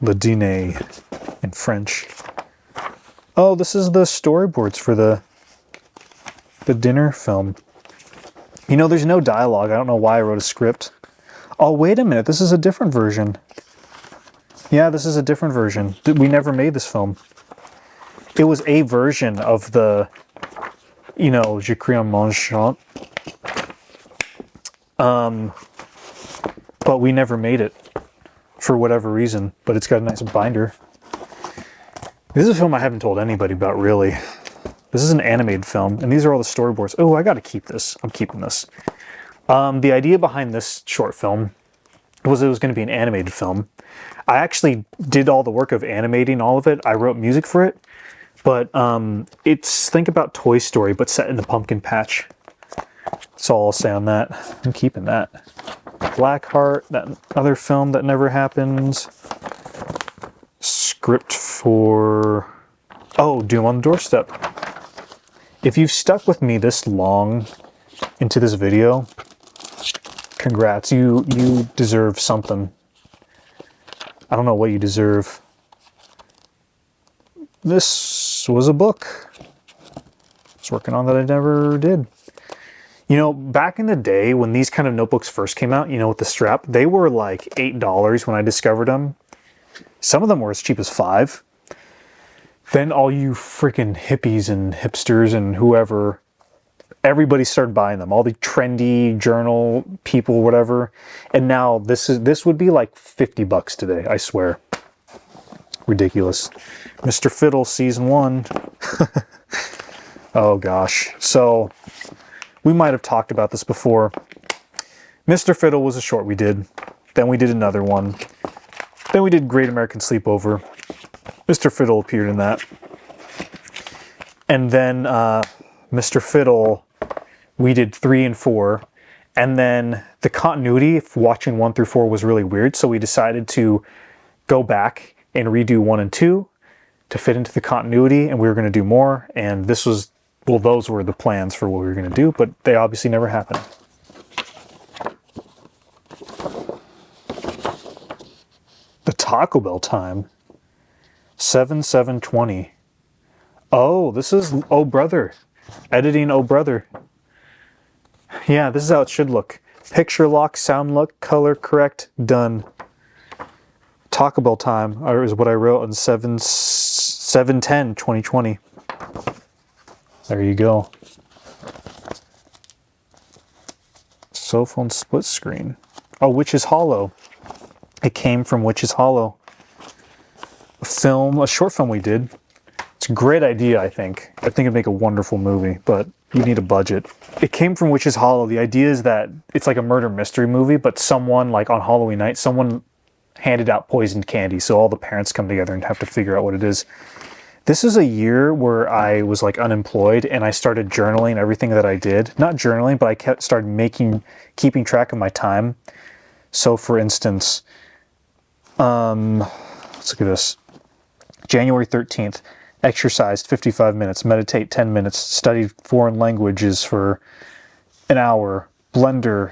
Le dîner in French. Oh, this is the storyboards for the dinner film. You know, there's no dialogue. I don't know why I wrote a script. Oh, wait a minute. This is a different version. Yeah, this is a different version. We never made this film. It was a version of the, you know, Je crie en mangeant. But we never made it for whatever reason. But it's got a nice binder. This is a film I haven't told anybody about, really. This is an animated film, and these are all the storyboards. Oh, I gotta keep this. I'm keeping this. The idea behind this short film was it was going to be an animated film. I actually did all the work of animating all of it. I wrote music for it, but it's, think about Toy Story, but set in the pumpkin patch. That's all I'll say on that. I'm keeping that. Blackheart, that other film that never happens. Script for... Oh, Doom on the Doorstep. If you've stuck with me this long into this video, congrats. You deserve something. I don't know what you deserve. This was a book I was working on that I never did. You know, back in the day when these kind of notebooks first came out, you know, with the strap, they were like $8 when I discovered them. Some of them were as cheap as $5. Then all you freaking hippies and hipsters and whoever, everybody started buying them. All the trendy journal people, whatever. And now this would be like $50 today, I swear. Ridiculous. Mr. Fiddle season 1. Oh gosh. So we might have talked about this before. Mr. Fiddle was a short we did. Then we did another one. Then we did Great American Sleepover. Mr. Fiddle appeared in that. And then Mr. Fiddle, we did 3 and 4. And then the continuity of watching 1 through 4 was really weird. So we decided to go back and redo 1 and 2 to fit into the continuity. And we were going to do more. And this was, well, those were the plans for what we were going to do. But they obviously never happened. The Taco Bell time. 7/7/20. Oh, this is Oh Brother. Editing Oh Brother. Yeah, this is how it should look. Picture lock, sound look, color correct, done. Taco Bell time is what I wrote on 7/10/2020. There you go. Cell phone split screen. Oh, Witch's Hollow. It came from Witch's Hollow. A short film we did. It's a great idea, I think. I think it'd make a wonderful movie, but you need a budget. It came from Witch's Hollow. The idea is that it's like a murder mystery movie, but someone, like on Halloween night, someone handed out poisoned candy, so all the parents come together and have to figure out what it is. This is a year where I was like unemployed and I started journaling everything that I did. Not journaling, but I started keeping track of my time. So for instance, let's look at this. January 13th, exercised 55 minutes, meditate 10 minutes, studied foreign languages for an hour, blender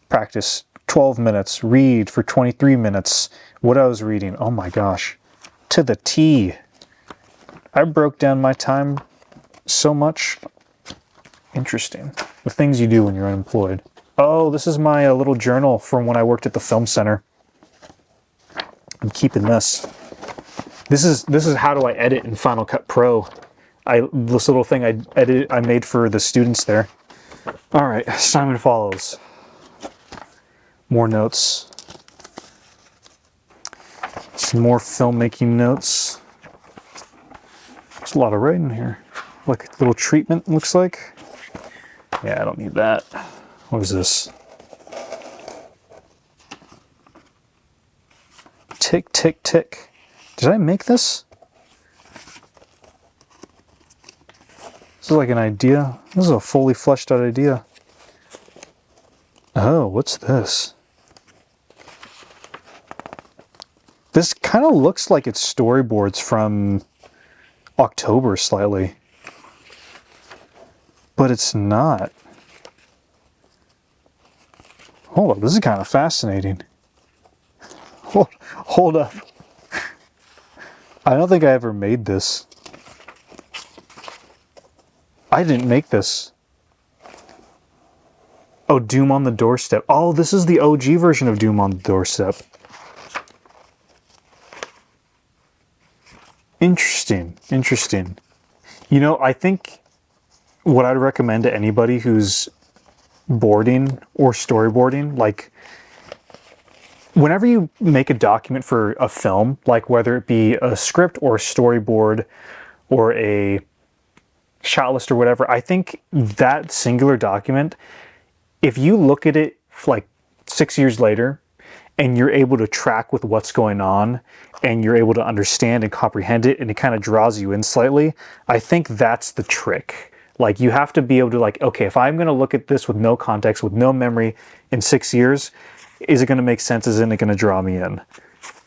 practice 12 minutes, read for 23 minutes. What I was reading, oh my gosh, to the T. I broke down my time so much. Interesting. The things you do when you're unemployed. Oh, this is my little journal from when I worked at the film center. I'm keeping this. This is how do I edit in Final Cut Pro. This little thing I made for the students there. All right, Simon follows. More notes. Some more filmmaking notes. There's a lot of writing here. Like a little treatment, looks like. Yeah, I don't need that. What is this? Tick, tick, tick. Did I make this? This is like an idea. This is a fully fleshed out idea. Oh, what's this? This kind of looks like it's storyboards from October slightly. But it's not. Hold up, this is kind of fascinating. Hold up. I don't think I ever made this. I didn't make this. Oh, Doom on the Doorstep. Oh, this is the OG version of Doom on the Doorstep. Interesting. Interesting. You know, I think what I'd recommend to anybody who's boarding or storyboarding, like, whenever you make a document for a film, like whether it be a script or a storyboard or a shot list or whatever, I think that singular document if you look at it like 6 years later and you're able to track with what's going on and you're able to understand and comprehend it and it kind of draws you in slightly, I think that's the trick. Like, you have to be able to, like, okay, if I'm going to look at this with no context, with no memory in 6 years, is it going to make sense? Isn't it going to draw me in?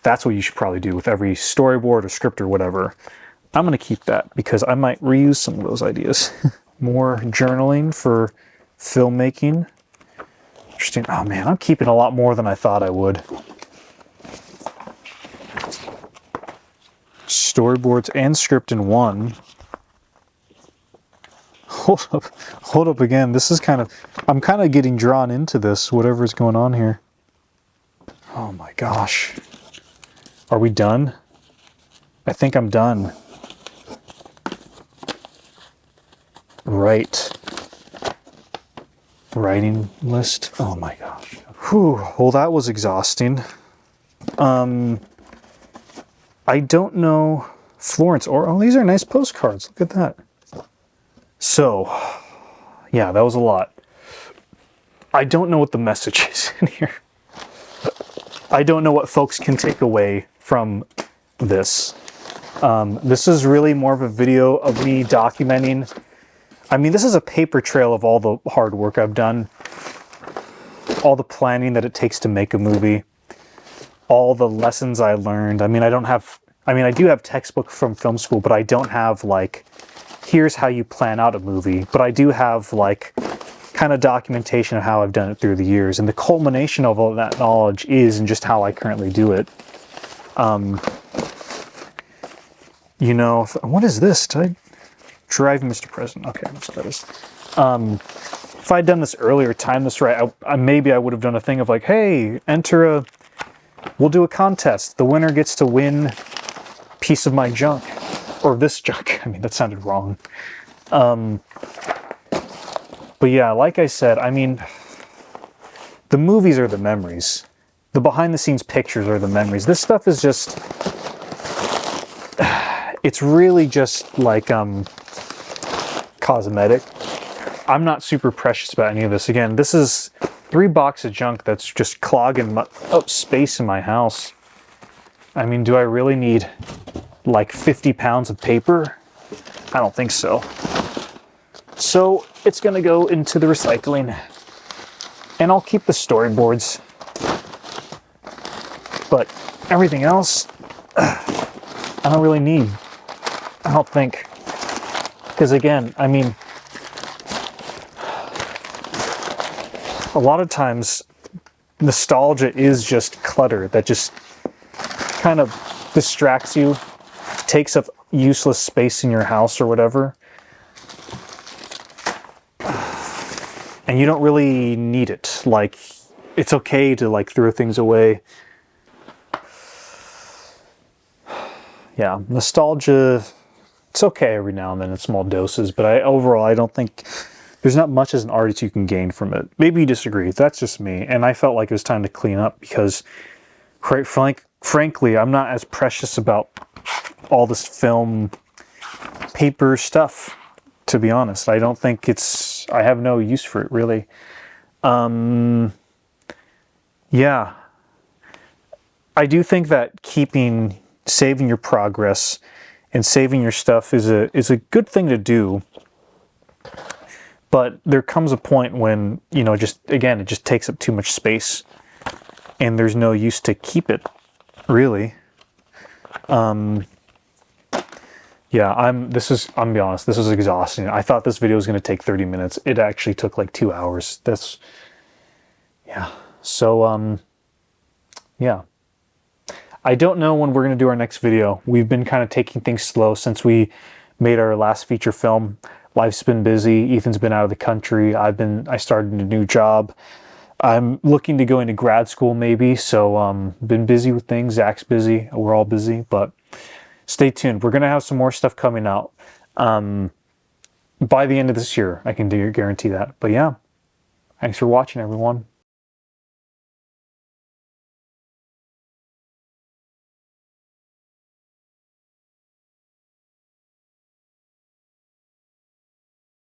That's what you should probably do with every storyboard or script or whatever. I'm going to keep that because I might reuse some of those ideas. More journaling for filmmaking. Interesting. Oh man, I'm keeping a lot more than I thought I would. Storyboards and script in one. Hold up again. This is I'm kind of getting drawn into this, whatever's going on here. Oh my gosh. Are we done? I think I'm done. Right. Writing list. Oh my gosh. Whew. Well, that was exhausting. I don't know Florence or, oh, these are nice postcards. Look at that. So, yeah, that was a lot. I don't know what the message is in here. I don't know what folks can take away from this. This is really more of a video of me documenting. I mean, this is a paper trail of all the hard work I've done, all the planning that it takes to make a movie, all the lessons I learned. I mean, I do have textbook from film school, but I don't have like, here's how you plan out a movie. But I do have like kind of documentation of how I've done it through the years. And the culmination of all that knowledge is in just how I currently do it. You know, what is this? Did I drive Mr. President? Okay, that's what that is. If I'd done this earlier, timed this right, maybe I would have done a thing of like, hey, we'll do a contest. The winner gets to win a piece of my junk. Or this junk. I mean, that sounded wrong. But yeah, like I said, I mean, the movies are the memories. The behind-the-scenes pictures are the memories. This stuff is just... It's really just like cosmetic. I'm not super precious about any of this. Again, this is 3 boxes of junk that's just clogging up space in my house. I mean, do I really need like 50 pounds of paper? I don't think so. So it's gonna go into the recycling, and I'll keep the storyboards. But everything else, I don't really need. I don't think. Because again, I mean, a lot of times nostalgia is just clutter that just kind of distracts you, takes up useless space in your house or whatever. And you don't really need it. Like, it's okay to like throw things away. Yeah, nostalgia, it's okay every now and then in small doses, but overall, I don't think there's not much as an artist you can gain from it. Maybe you disagree, that's just me. And I felt like it was time to clean up because, quite frankly, I'm not as precious about all this film paper stuff, to be honest. I don't think I have no use for it, really. Yeah. I do think that saving your progress and saving your stuff is a good thing to do. But there comes a point when, you know, it just takes up too much space and there's no use to keep it, really. Yeah, I'm gonna be honest, this was exhausting. I thought this video was gonna take 30 minutes. It actually took like 2 hours. Yeah. So, yeah. I don't know when we're gonna do our next video. We've been kind of taking things slow since we made our last feature film. Life's been busy. Ethan's been out of the country. I started a new job. I'm looking to go into grad school maybe. So, been busy with things. Zach's busy. We're all busy, but stay tuned. We're going to have some more stuff coming out by the end of this year. I can guarantee that. But yeah, thanks for watching, everyone.